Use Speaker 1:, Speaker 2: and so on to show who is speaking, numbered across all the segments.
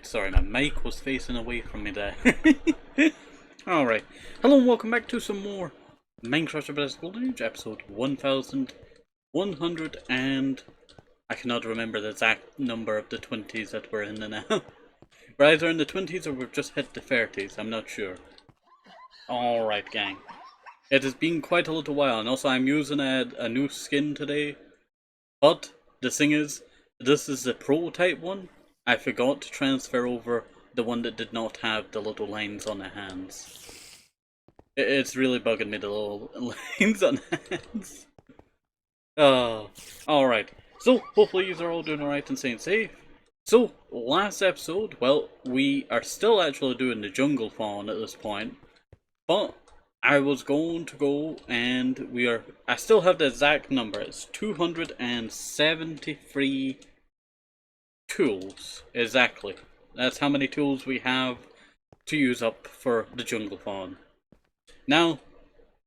Speaker 1: Alright, sorry, my mic was facing away from me there. Alright, hello and welcome back to some more Minecraft Golden Age, episode 1100 and... I cannot remember the exact number of the 20s that we're in now. We're either in the 20s or we've just hit the 30s, I'm not sure. Alright gang. It has been quite a little while, and also I'm using a new skin today. But, the thing is, this is the prototype one. I forgot to transfer over the one that did not have the little lines on the hands. It's really bugging me, the little lines on the hands. Alright. So, hopefully you are all doing alright and staying safe. So, last episode, well, we are still actually doing the jungle fawn at this point. But, I was going to go and I still have the exact number. It's 273 tools. Exactly. That's how many tools we have to use up for the jungle fawn. Now,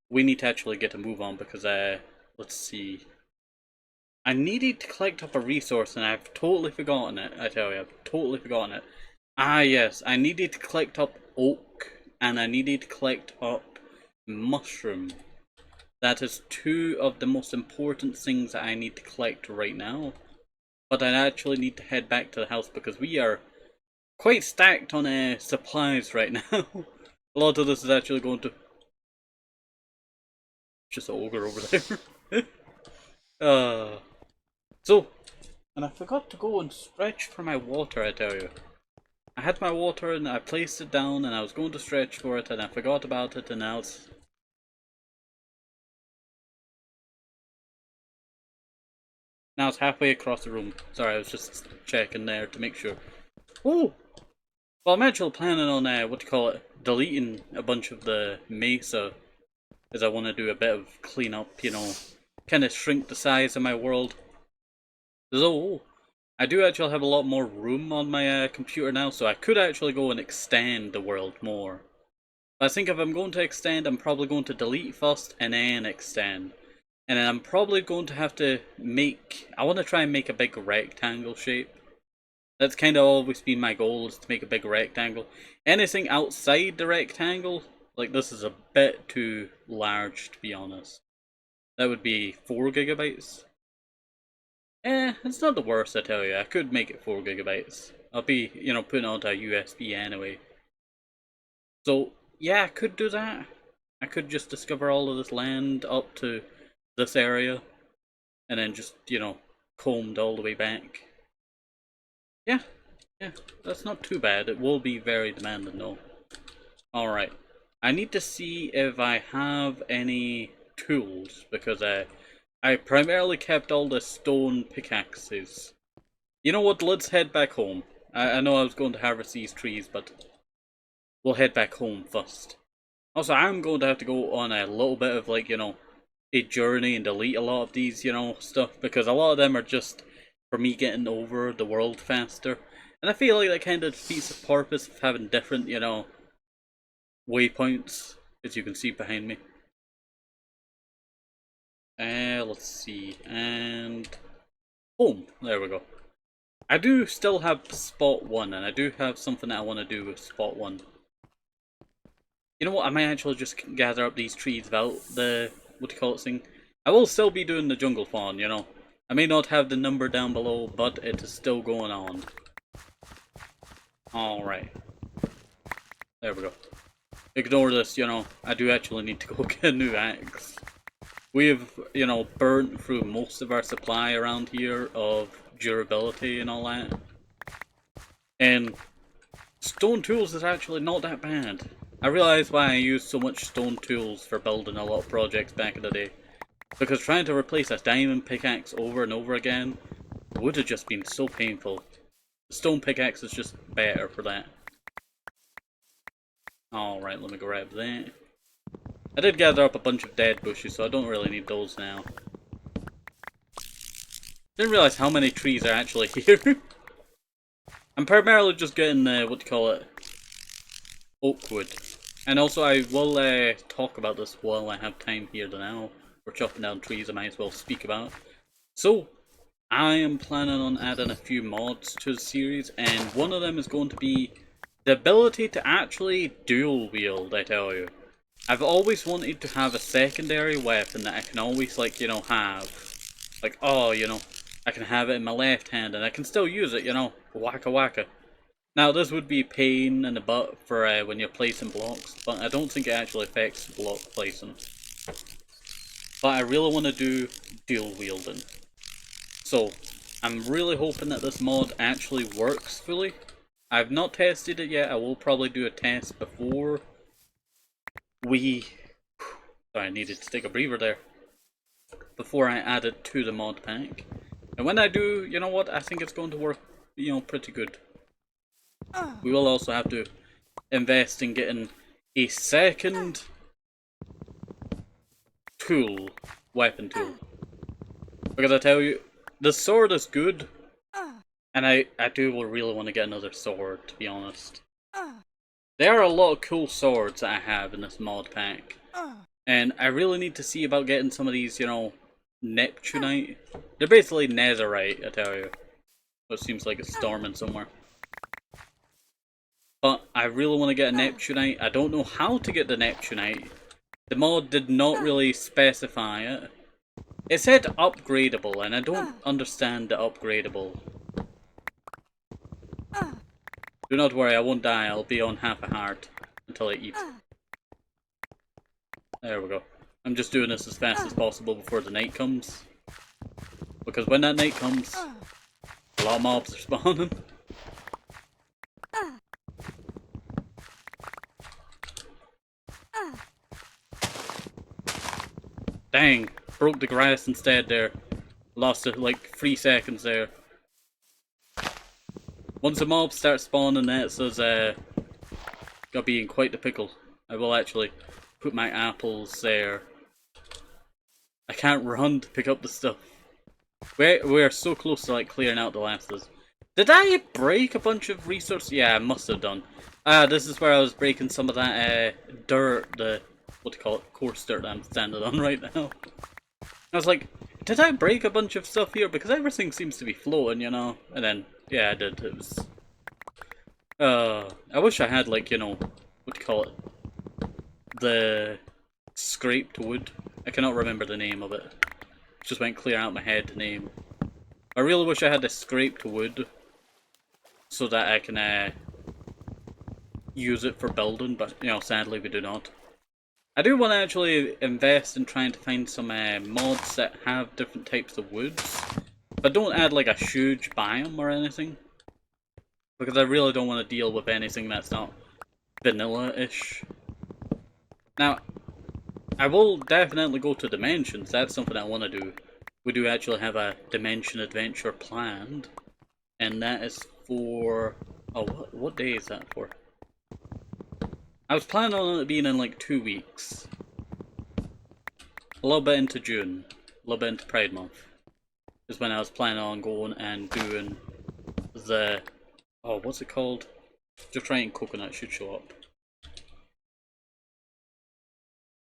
Speaker 1: we need to actually get a move on because, let's see. I needed to collect up a resource and I've totally forgotten it. I tell you, I've totally forgotten it. Ah yes, I needed to collect up oak and I needed to collect up mushroom. That is two of the most important things that I need to collect right now. But I actually need to head back to the house because we are quite stacked on supplies right now. A lot of this is actually going to... Just an ogre over there. So, and I forgot to go and stretch for my water, I tell you. I had my water and I placed it down and I was going to stretch for it and I forgot about it and now it's... Now it's halfway across the room. Sorry, I was just checking there to make sure. Oh! Well, I'm actually planning on, deleting a bunch of the mesa. As I want to do a bit of cleanup, you know. Kind of shrink the size of my world. So, I do actually have a lot more room on my computer now, so I could actually go and extend the world more. But I think if I'm going to extend, I'm probably going to delete first and then extend. And then I'm probably going to have to I want to try and make a big rectangle shape. That's kind of always been my goal, is to make a big rectangle. Anything outside the rectangle, like this is a bit too large to be honest. That would be 4 gigabytes. It's not the worst, I tell you. I could make it 4 gigabytes. I'll be, putting it onto a USB anyway. So, yeah, I could do that. I could just discover all of this land up to this area. And then just, combed all the way back. Yeah, that's not too bad. It will be very demanding though. Alright. I need to see if I have any tools, because I primarily kept all the stone pickaxes. You know what, let's head back home. I know I was going to harvest these trees, but we'll head back home first. Also, I'm going to have to go on a little bit of, a journey and delete a lot of these, stuff, because a lot of them are just for me getting over the world faster. And I feel like that kind of defeats the purpose of having different, waypoints, as you can see behind me. Let's see, and boom, there we go. I do still have spot 1, and I do have something that I want to do with spot 1. You know what, I might actually just gather up these trees without the, thing. I will still be doing the jungle fawn, I may not have the number down below, but it is still going on. Alright. There we go. Ignore this, I do actually need to go get a new axe. We have, burnt through most of our supply around here of durability and all that. And stone tools is actually not that bad. I realised why I used so much stone tools for building a lot of projects back in the day. Because trying to replace a diamond pickaxe over and over again would have just been so painful. The stone pickaxe is just better for that. Alright, let me grab that. I did gather up a bunch of dead bushes, so I don't really need those now. Didn't realise how many trees are actually here. I'm primarily just getting oak wood. And also I will talk about this while I have time here now. We're chopping down trees, I might as well speak about. So, I am planning on adding a few mods to the series, and one of them is going to be the ability to actually dual wield, I tell you. I've always wanted to have a secondary weapon that I can always, like, you know, have. Like, oh, you know, I can have it in my left hand and I can still use it, you know, waka waka. Now, this would be a pain in the butt for when you're placing blocks, but I don't think it actually affects block placing. But I really want to do dual wielding. So, I'm really hoping that this mod actually works fully. I've not tested it yet. I will probably do a test before we... Sorry, I needed to take a breather there. Before I add it to the mod pack. And when I do, you know what, I think it's going to work, you know, pretty good. We will also have to invest in getting a second tool, weapon tool. Because I tell you, the sword is good, and I do really want to get another sword, to be honest. There are a lot of cool swords that I have in this mod pack. And I really need to see about getting some of these, you know, Neptunite. They're basically Netherite, I tell you. But it seems like it's storming somewhere. But I really want to get a Neptunite. I don't know how to get the Neptunite. The mod did not really specify it. It said upgradable, and I don't understand the upgradable. Do not worry, I won't die. I'll be on half a heart until I eat. There we go. I'm just doing this as fast as possible before the night comes. Because when that night comes, a lot of mobs are spawning. Dang, broke the grass instead there. Lost it like 3 seconds there. Once the mobs start spawning, that says, gotta be in quite the pickle. I will actually put my apples there. I can't run to pick up the stuff. We're so close to like clearing out the lasters. Did I break a bunch of resources? Yeah, I must have done. This is where I was breaking some of that dirt, the, what do you call it, coarse dirt that I'm standing on right now. I was like, did I break a bunch of stuff here? Because everything seems to be floating, you know? And then, yeah, I did. It was... I wish I had, like, you know, what do you call it? The scraped wood. I cannot remember the name of it. Just went clear out my head, the name. I really wish I had the scraped wood. So that I can, use it for building, but, you know, sadly we do not. I do want to actually invest in trying to find some mods that have different types of woods. But don't add like a huge biome or anything. Because I really don't want to deal with anything that's not vanilla-ish. Now, I will definitely go to Dimensions. That's something I want to do. We do actually have a Dimension adventure planned. And that is for... Oh, what day is that for? I was planning on it being in like 2 weeks. A little bit into June. A little bit into Pride Month. Is when I was planning on going and doing the... Oh, what's it called? Just writing coconut should show up.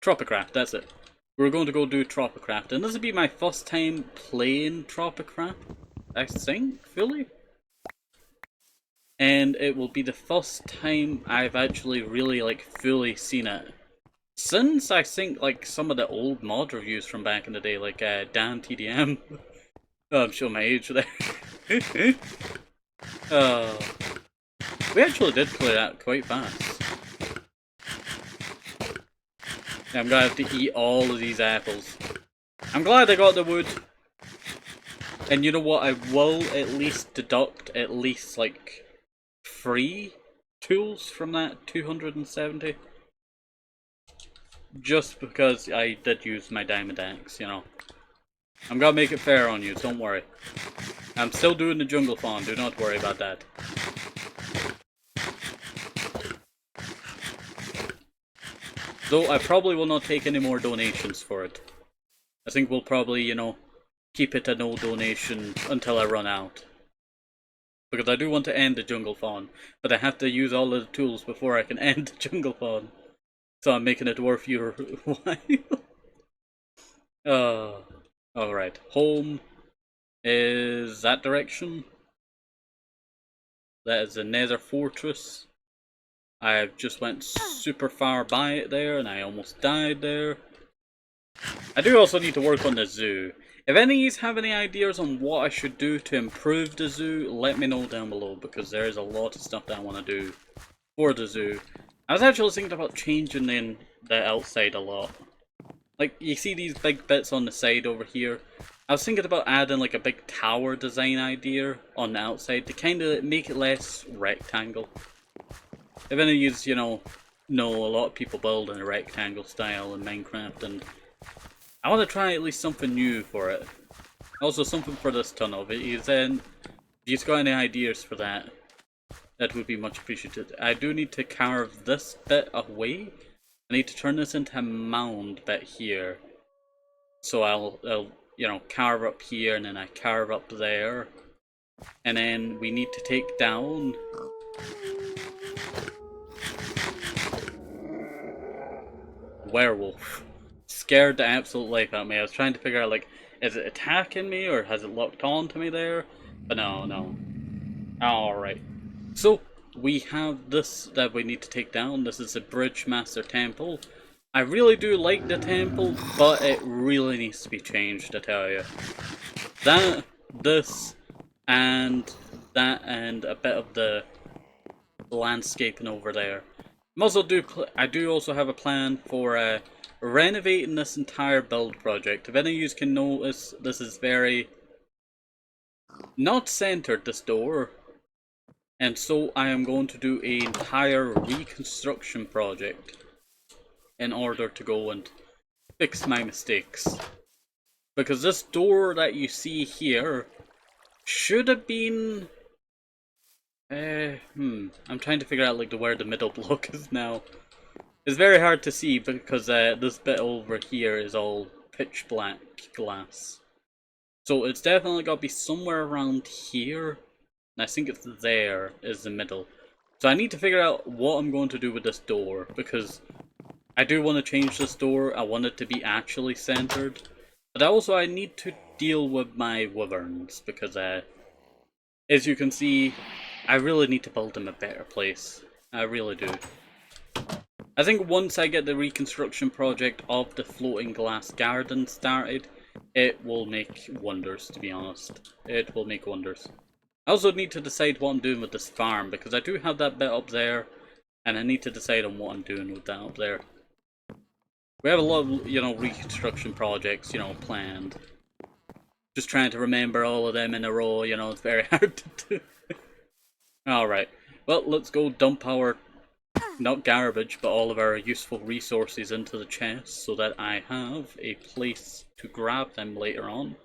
Speaker 1: Tropicraft, that's it. We're going to go do Tropicraft. And this will be my first time playing Tropicraft, I think, fully. And it will be the first time I've actually really, like, fully seen it. Since, I think, like, some of the old mod reviews from back in the day, like, Dan TDM. Oh, I'm showing my age there. We actually did clear that quite fast. I'm gonna have to eat all of these apples. I'm glad I got the wood. And you know what, I will at least deduct at least, like, 3 tools from that 270. Just because I did use my diamond axe, you know. I'm gonna make it fair on you, don't worry. I'm still doing the jungle fawn, do not worry about that. Though I probably will not take any more donations for it. I think we'll probably, you know, keep it a no donation until I run out. Because I do want to end the jungle fawn, but I have to use all of the tools before I can end the jungle fawn. So I'm making it worth your while. Alright, home. is that direction. That is the Nether Fortress. I just went super far by it there and I almost died there. I do also need to work on the zoo. If any of you have any ideas on what I should do to improve the zoo, let me know down below, because there is a lot of stuff that I want to do for the zoo. I was actually thinking about changing in the outside a lot. Like, you see these big bits on the side over here? I was thinking about adding like a big tower design idea on the outside to kind of make it less rectangle. If any of you, know a lot of people build in a rectangle style in Minecraft, and I want to try at least something new for it. Also, something for this tunnel. If you've got any ideas for that, that would be much appreciated. I do need to carve this bit away. I need to turn this into a mound bit here. So I'll carve up here, and then I carve up there. And then we need to take down... werewolf. Scared the absolute life out of me. I was trying to figure out, like, is it attacking me or has it locked on to me there? But no. Alright. So, we have this that we need to take down. This is the Bridge Master Temple. I really do like the temple, but it really needs to be changed, I tell you. That, this, and that, and a bit of the landscaping over there. I do also have a plan for renovating this entire build project. If any of you can notice, this is very not centered, this door. And so I am going to do an entire reconstruction project in order to go and fix my mistakes. Because this door that you see here should have been... I'm trying to figure out like where the middle block is now. It's very hard to see because this bit over here is all pitch black glass. So it's definitely got to be somewhere around here. And I think it's there is the middle. So I need to figure out what I'm going to do with this door, because I do want to change this door. I want it to be actually centered. But also I need to deal with my wyverns, because as you can see, I really need to build them a better place. I really do. I think once I get the reconstruction project of the floating glass garden started, it will make wonders, to be honest. It will make wonders. I also need to decide what I'm doing with this farm, because I do have that bit up there, and I need to decide on what I'm doing with that up there. We have a lot of, reconstruction projects, planned. Just trying to remember all of them in a row, it's very hard to do. Alright, well, let's go dump our, not garbage, but all of our useful resources into the chest so that I have a place to grab them later on.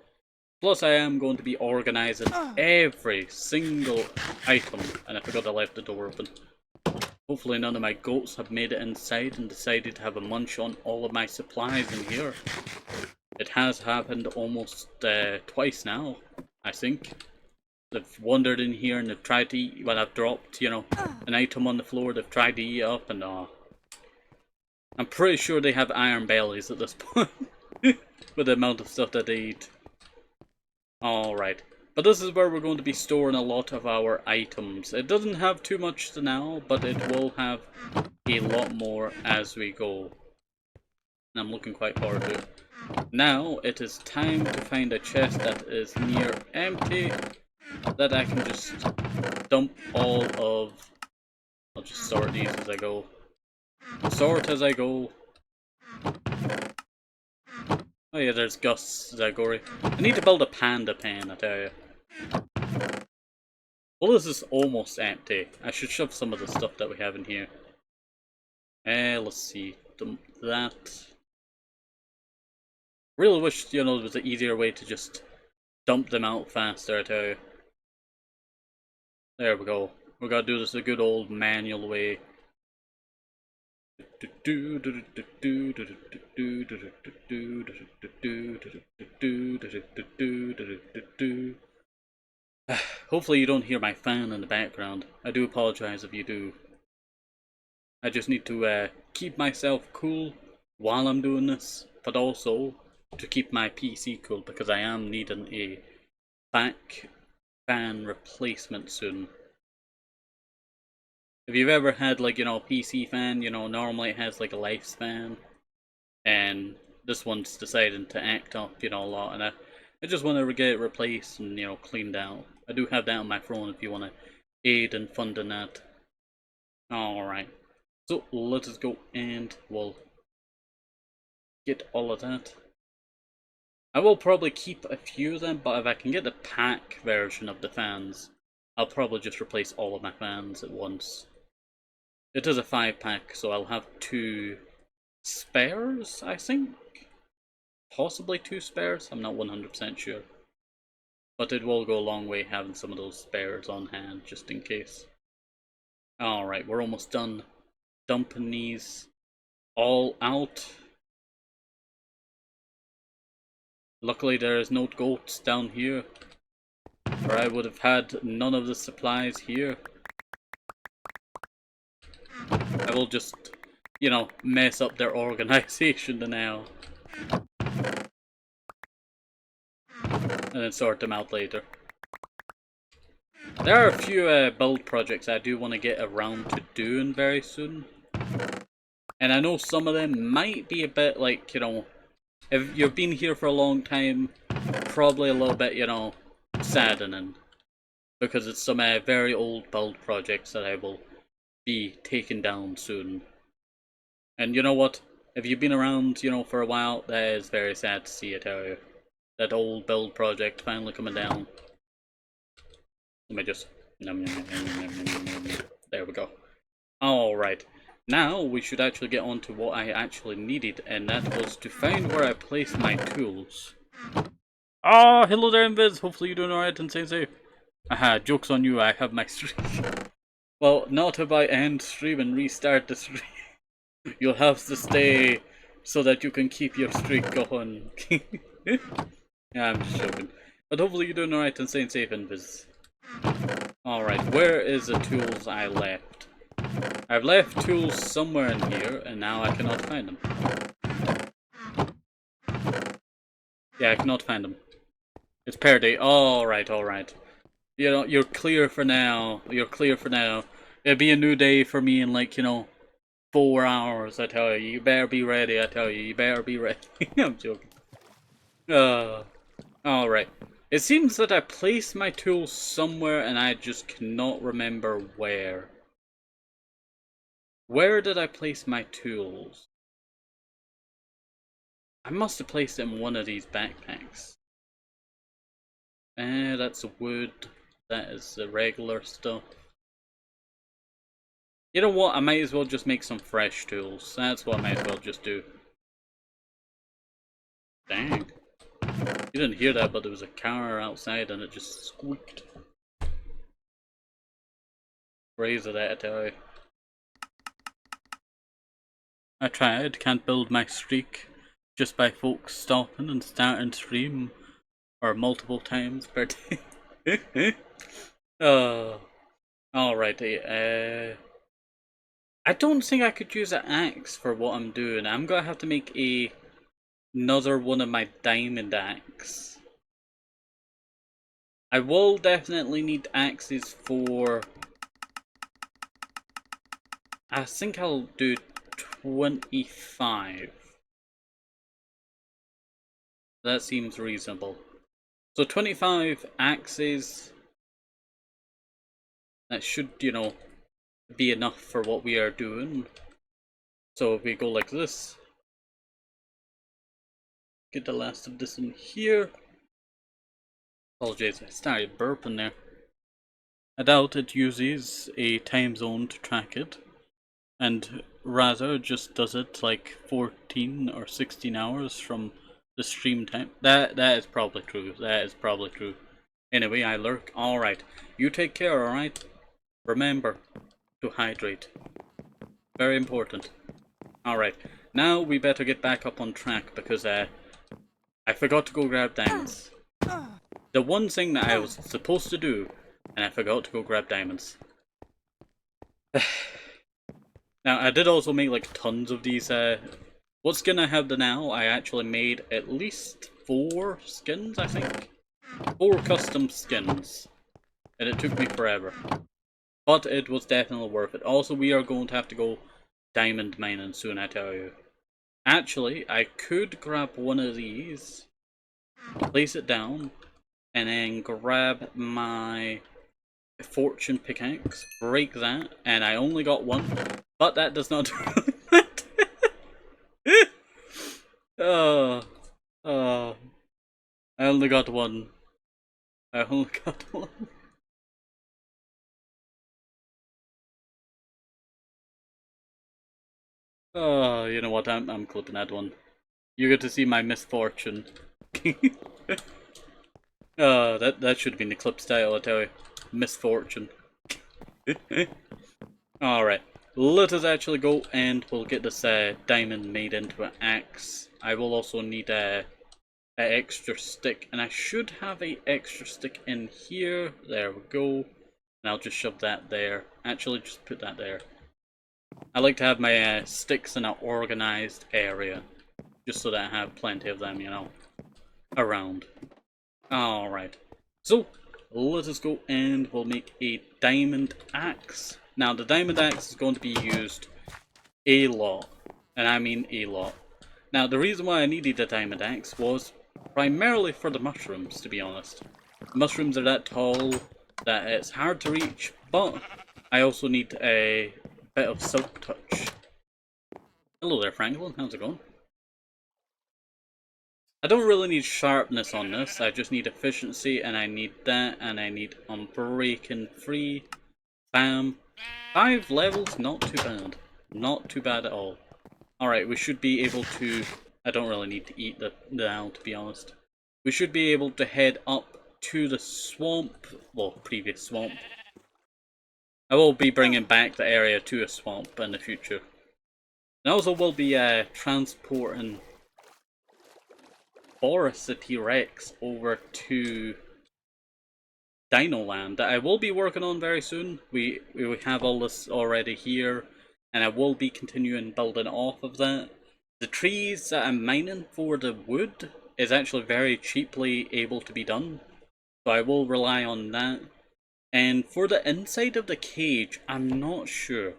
Speaker 1: Plus, I am going to be organising every single item, and I forgot I left the door open. Hopefully none of my goats have made it inside and decided to have a munch on all of my supplies in here. It has happened almost twice now, I think. They've wandered in here and they've tried to eat when I've dropped, an item on the floor. They've tried to eat it up, and I'm pretty sure they have iron bellies at this point with the amount of stuff that they eat. Alright, but this is where we're going to be storing a lot of our items. It doesn't have too much now, but it will have a lot more as we go. And I'm looking quite forward to it. Now it is time to find a chest that is near empty, that I can just dump all of... I'll just sort these as I go. Sort as I go. Oh yeah, there's Gus Zagori. I need to build a panda pen, I tell you. Well, this is almost empty. I should shove some of the stuff that we have in here. Let's see. Dump that. Really wish, there was an easier way to just dump them out faster, I tell you. There we go. We gotta do this the good old manual way. Hopefully you don't hear my fan in the background. I do apologize if you do. I just need to keep myself cool while I'm doing this, but also to keep my PC cool, because I am needing a back fan replacement soon. If you've ever had like, you know, a PC fan, you know, normally it has like a lifespan, and this one's deciding to act up, you know, a lot, and I just want to get it replaced and, you know, cleaned out. I do have that on my phone if you want to aid in funding that. Alright, so let us go and we'll get all of that. I will probably keep a few of them, but if I can get the pack version of the fans, I'll probably just replace all of my fans at once. It is a 5-pack, so I'll have 2 spares, I think? Possibly 2 spares, I'm not 100% sure. But it will go a long way having some of those spares on hand, just in case. Alright, we're almost done dumping these all out. Luckily there is no goats down here, or I would have had none of the supplies here. I will just, you know, mess up their organization now. And then sort them out later. There are a few build projects I do want to get around to doing very soon. And I know some of them might be a bit like, you know, if you've been here for a long time, probably a little bit, you know, saddening. Because it's some very old build projects that I will be taking down soon. And you know what? If you've been around, you know, for a while, that is very sad to see, I tell you. That old build project finally coming down. Let me just... There we go. Alright. Now we should actually get on to what I actually needed, and that was to find where I placed my tools. Oh, hello there, Invis. Hopefully you're doing alright and staying safe. Aha, joke's on you, I have my streak. Well, not if I end stream and restart the stream. You'll have to stay so that you can keep your streak going. Yeah, I'm just joking. But hopefully you're doing alright and staying safe, Invis. Alright, where is the tools I left? I've left tools somewhere in here, and now I cannot find them. Yeah, I cannot find them. It's Paradise. Alright, alright. You know, you're clear for now. You're clear for now. It'll be a new day for me in, like, you know, 4 hours, I tell you. You better be ready, I tell you. You better be ready. I'm joking. Alright. It seems that I placed my tools somewhere and I just cannot remember where. Where did I place my tools? I must have placed it in one of these backpacks. That's wood. That is the regular stuff. You know what? I might as well just make some fresh tools. That's what I might as well just do. Dang. You didn't hear that, but there was a car outside and it just squeaked. Crazy that, I tell you. I tried, can't build my streak just by folks stopping and starting stream or multiple times per day. Alrighty, I don't think I could use an axe for what I'm doing. I'm gonna have to make another one of my diamond axe. I will definitely need axes for... I think I'll do 25. That seems reasonable. So 25 axes. That should, you know, be enough for what we are doing. So if we go like this. Get the last of this in here. Apologies, I started burping there. I doubt it uses a time zone to track it. And rather just does it like 14 or 16 hours from the stream time. That is probably true. That is probably true. Anyway, I lurk. Alright. You take care, alright? Remember to hydrate. Very important. Alright. Now we better get back up on track because I forgot to go grab diamonds. The one thing that I was supposed to do, and I forgot to go grab diamonds. Now, I did also make like tons of these, what skin I have now, I actually made at least 4 skins, I think. 4 custom skins. And it took me forever. But it was definitely worth it. Also, we are going to have to go diamond mining soon, I tell you. Actually, I could grab one of these, place it down, and then grab my fortune pickaxe, break that, and I only got one, but that does not do it. Oh, oh, I only got one. I only got one. Oh, you know what? I'm clipping that one. You get to see my misfortune. That should have been the clip style, I tell you. Misfortune. Alright, let us actually go and we'll get this diamond made into an axe. I will also need an extra stick, and I should have an extra stick in here. There we go. And I'll just shove that there. Actually, just put that there. I like to have my sticks in an organized area, just so that I have plenty of them, you know, around. Alright, so let us go and we'll make a diamond axe. Now, the diamond axe is going to be used a lot, and I mean a lot. Now, the reason why I needed a diamond axe was primarily for the mushrooms, to be honest. The mushrooms are that tall that it's hard to reach, but I also need a bit of silk touch. Hello there, Franklin. How's it going? I don't really need sharpness on this. I just need efficiency, and I need that, and I need unbreaking free. Bam. 5 levels, not too bad. Not too bad at all. Alright, we should be able to... I don't really need to eat the now, to be honest. We should be able to head up to the swamp. Well, previous swamp. I will be bringing back the area to a swamp in the future. And also will be transporting Forest City Rex over to Dino Land that I will be working on very soon. We have all this already here, and I will be continuing building off of that. The trees that I'm mining for the wood is actually very cheaply able to be done, so I will rely on that. And for the inside of the cage, I'm not sure.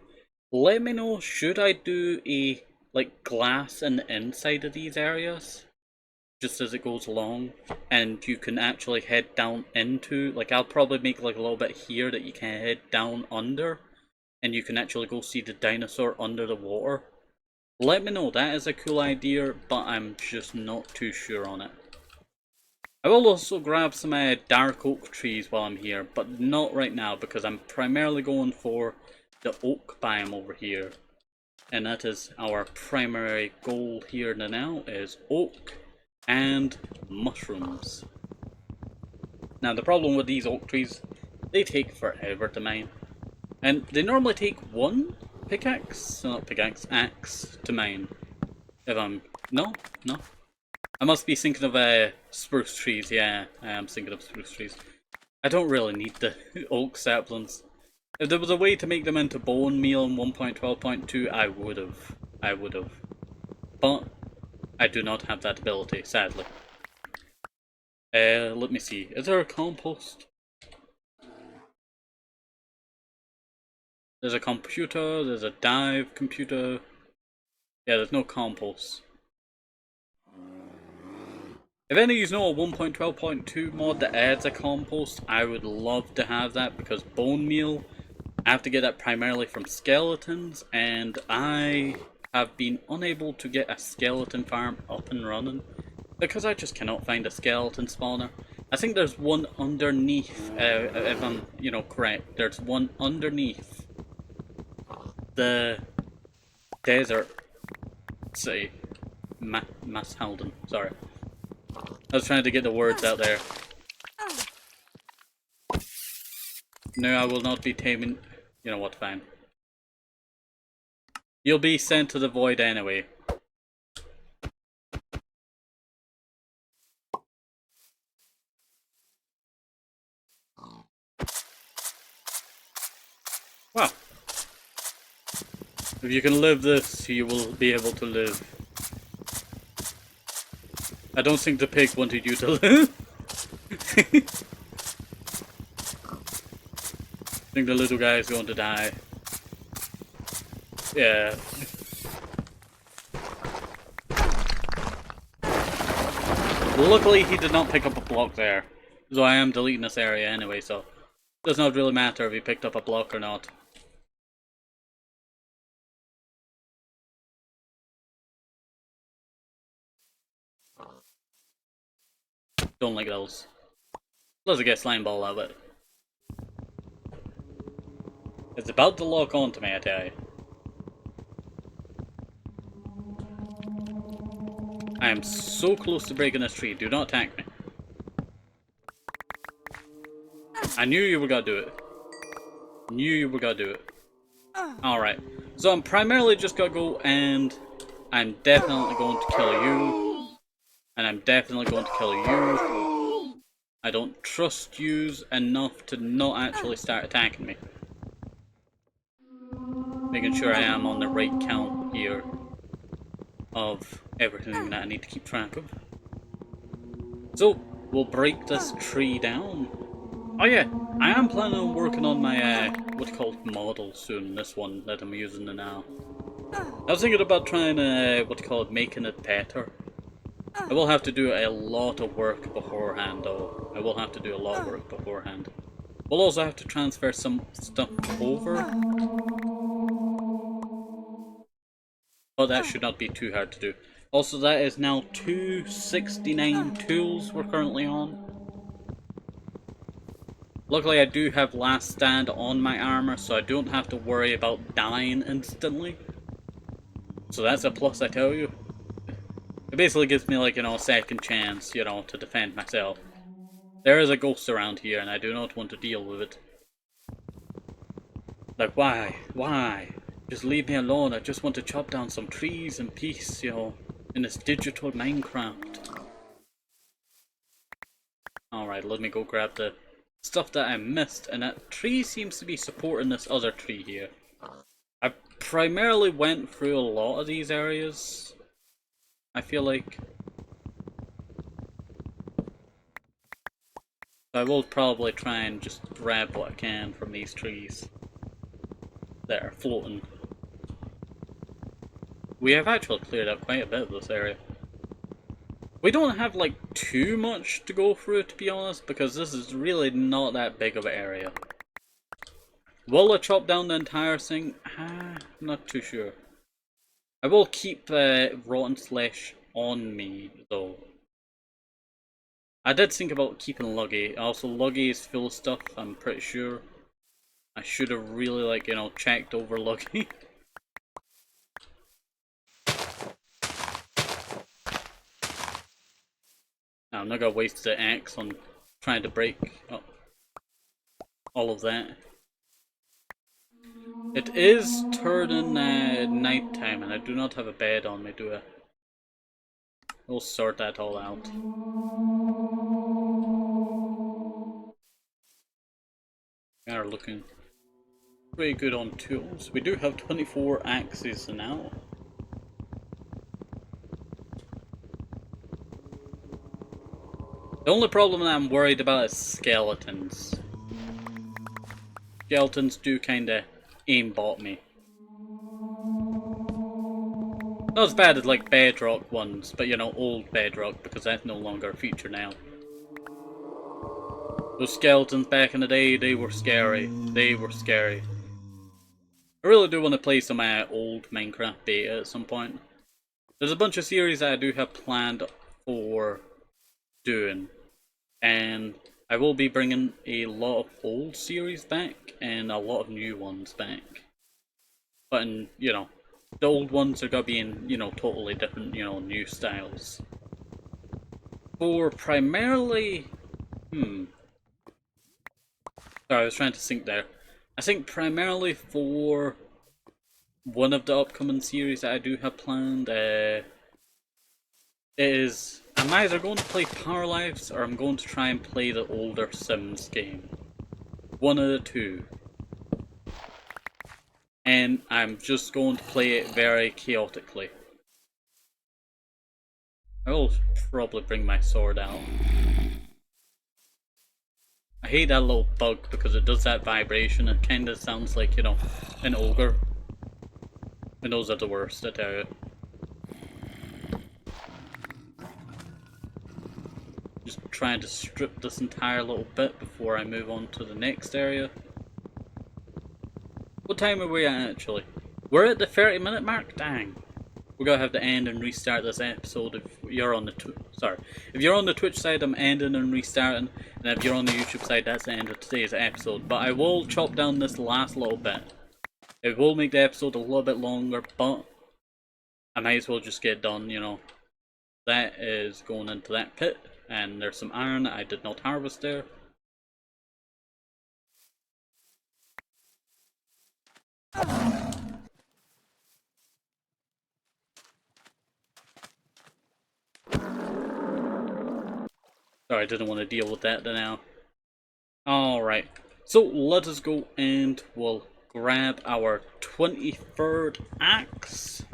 Speaker 1: Let me know, should I do a like glass in the inside of these areas? Just as it goes along, and you can actually head down into, like I'll probably make like a little bit here that you can head down under, and you can actually go see the dinosaur under the water. Let me know, that is a cool idea, but I'm just not too sure on it. I will also grab some dark oak trees while I'm here, but not right now because I'm primarily going for the oak biome over here. And that is our primary goal here now, is oak and mushrooms. Now the problem with these oak trees, they take forever to mine. And they normally take one pickaxe, not pickaxe, axe to mine. If I'm... No? I must be thinking of spruce trees, yeah, I am thinking of spruce trees. I don't really need the oak saplings. If there was a way to make them into bone meal in 1.12.2, I would have. But I do not have that ability, sadly. Let me see, is there a compost? There's a computer, there's a dive computer. Yeah, there's no compost. If any of you know a 1.12.2 mod that adds a compost, I would love to have that, because bone meal, I have to get that primarily from skeletons, and I have been unable to get a skeleton farm up and running because I just cannot find a skeleton spawner. I think there's one underneath, if I'm, correct, there's one underneath the desert city. Mashalden, sorry. I was trying to get the words out there. No, I will not be taming. You know what, fine. You'll be sent to the void anyway. Wow. If you can live this, you will be able to live. I don't think the pig wanted you to live. I think the little guy is going to die. Yeah. Luckily, he did not pick up a block there. So I am deleting this area anyway, so it does not really matter if he picked up a block or not. Don't like those. Let's get slime ball out of it. It's about to lock on to me, I tell you. I am so close to breaking this tree. Do not attack me. I knew you were gonna do it. Knew you were gonna do it. Alright. So I'm primarily just gonna go and I'm definitely going to kill you. And I'm definitely going to kill you. I don't trust yous enough to not actually start attacking me. Making sure I am on the right count here of everything that I need to keep track of. So, we'll break this tree down. Oh yeah, I am planning on working on my, what's called model soon, this one that I'm using now. I was thinking about trying, making it better. I will have to do a lot of work beforehand though. I will have to do a lot of work beforehand. We'll also have to transfer some stuff over. But that should not be too hard to do. Also, that is now 269 tools we're currently on. Luckily, I do have last stand on my armor, so I don't have to worry about dying instantly. So that's a plus, I tell you. It basically gives me, like, a second chance, to defend myself. There is a ghost around here, and I do not want to deal with it. Like, why? Why? Just leave me alone. I just want to chop down some trees in peace, in this digital Minecraft. Alright, let me go grab the stuff that I missed, and that tree seems to be supporting this other tree here. I primarily went through a lot of these areas, I feel like. I will probably try and just grab what I can from these trees that are floating. We have actually cleared up quite a bit of this area. We don't have like too much to go through, to be honest, because this is really not that big of an area. Will I chop down the entire thing? I'm not too sure. I will keep rotten flesh on me though. I did think about keeping Luggy. Also, Luggy is full of stuff, I'm pretty sure. I should have really, checked over Luggy. I'm not gonna waste the axe on trying to break up all of that. It is turning night time, and I do not have a bed on me, do I? We'll sort that all out. We are looking pretty good on tools. We do have 24 axes now. The only problem that I'm worried about is skeletons. Skeletons do kinda aimbot me. Not as bad as like bedrock ones, but old bedrock, because that's no longer a feature now. Those skeletons back in the day, they were scary. They were scary. I really do want to play some old Minecraft beta at some point. There's a bunch of series that I do have planned for doing, and I will be bringing a lot of old series back and a lot of new ones back. But the old ones are gonna be in, totally different, new styles. For primarily, sorry, I was trying to think there. I think primarily for one of the upcoming series that I do have planned, I'm either going to play Paradise or I'm going to try and play the older Sims game. One of the two. And I'm just going to play it very chaotically. I will probably bring my sword out. I hate that little bug because it does that vibration. It kinda sounds like, you know, an ogre. And those are the worst, I tell you. Just trying to strip this entire little bit before I move on to the next area. What time are we at actually? We're at the 30-minute mark? Dang. We're gonna have to end and restart this episode if you're on the if you're on the Twitch side, I'm ending and restarting, and if you're on the YouTube side, that's the end of today's episode. But I will chop down this last little bit. It will make the episode a little bit longer, but I might as well just get done, you know. That is going into that pit, and there's some iron that I did not harvest there. Sorry, I didn't want to deal with that now. Alright, so let us go and we'll grab our 23rd axe.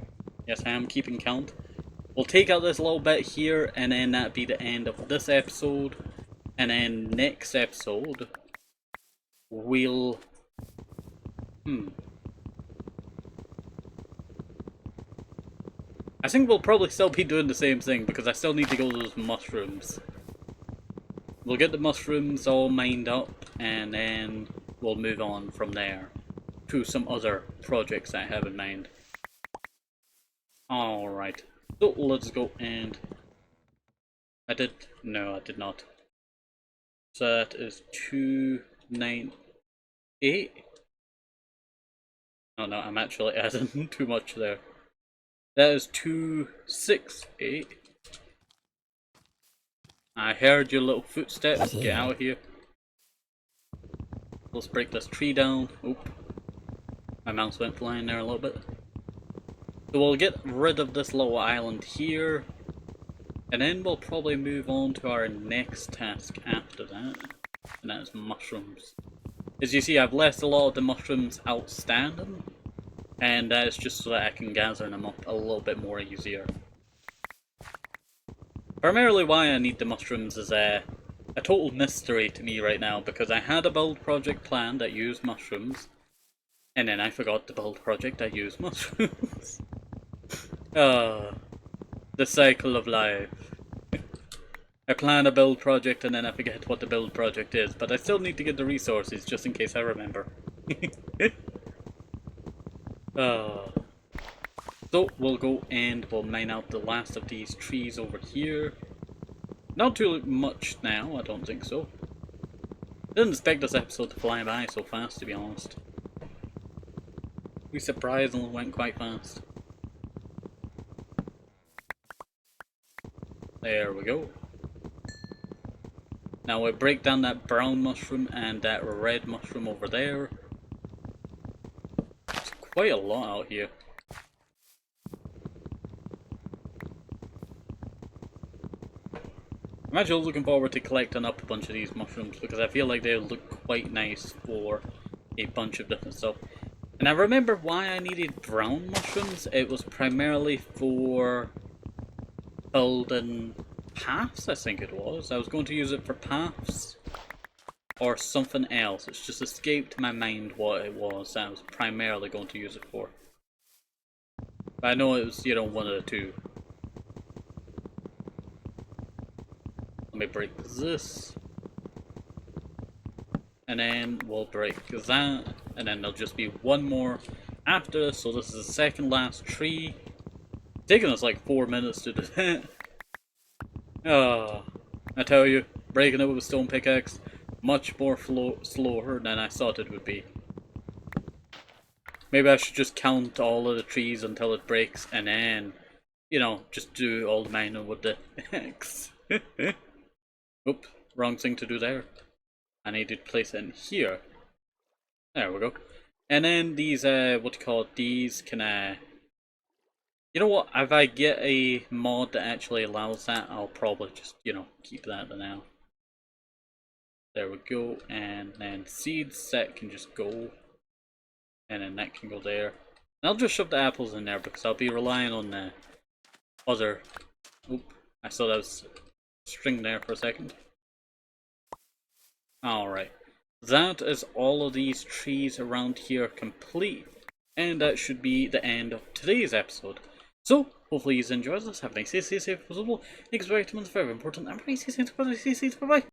Speaker 1: Yes, I am keeping count. We'll take out this little bit here, and then that'll be the end of this episode. And then next episode, we'll... I think we'll probably still be doing the same thing, because I still need to go to those mushrooms. We'll get the mushrooms all mined up, and then we'll move on from there to some other projects I have in mind. Alright, so let's go and... No, I did not. So that is 298. Oh no, I'm actually adding too much there. That is 268. I heard your little footsteps. Get out of here. Let's break this tree down. Oop. My mouse went flying there a little bit. So we'll get rid of this little island here. And then we'll probably move on to our next task after that. And that is mushrooms. As you see, I've left a lot of the mushrooms outstanding. And that is just so that I can gather them up a little bit more easier. Primarily why I need the mushrooms is a total mystery to me right now, because I had a build project planned that used mushrooms, and then I forgot the build project that used mushrooms. The cycle of life. I plan a build project and then I forget what the build project is, but I still need to get the resources just in case I remember. So we'll go and we'll mine out the last of these trees over here. Not too much now, I don't think so. Didn't expect this episode to fly by so fast, to be honest. We surprisingly went quite fast. There we go. Now we'll break down that brown mushroom and that red mushroom over there. There's quite a lot out here. I'm actually looking forward to collecting up a bunch of these mushrooms because I feel like they look quite nice for a bunch of different stuff. And I remember why I needed brown mushrooms. It was primarily for building paths, I think it was. I was going to use it for paths or something else. It's just escaped my mind what it was that I was primarily going to use it for. But I know it was, you know, one of the two. Let me break this. And then we'll break that. And then there'll just be one more after this. So this is the second last tree. Taking us like 4 minutes to do that. I tell you, breaking it with a stone pickaxe, much more slower than I thought it would be. Maybe I should just count all of the trees until it breaks and then, you know, just do all the mining with the axe. Oop, wrong thing to do there. I need to place it in here. There we go. And then these, these can, you know what, if I get a mod that actually allows that, I'll probably just, you know, keep that for now. There we go, and then seeds, that can just go. And then that can go there. And I'll just shove the apples in there because I'll be relying on the other... Oop, I saw that was string there for a second. Alright. That is all of these trees around here complete. And that should be the end of today's episode. So, hopefully you enjoyed this. Have a nice day, stay safe, possible. Thanks for very much, very important. I'm very safe, bye bye.